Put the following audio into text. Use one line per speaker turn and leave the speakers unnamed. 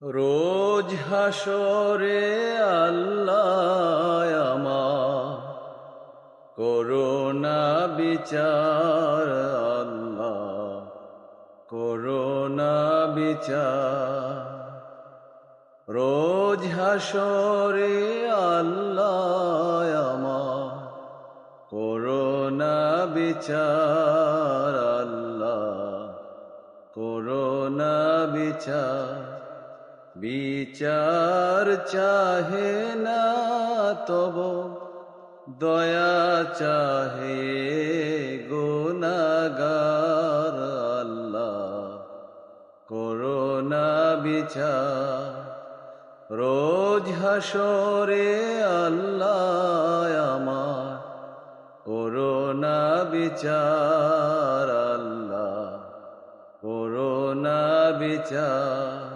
রোজ হাসরে আল্লাহ আমার করোনা বিচার, আল্লাহ করোনা বিচার। রোজ হাসরে আল্লাহ আমার করোনা বিচার, আল্লাহ করোনা বিচার। বিচার চাহে না তব দয়া চাহে গুনাহগার, আল্লাহ করোনা বিচার। রোজ হাসরে আল্লাহ আমার করোনা বিচার, আল্লাহ করোনা বিচার।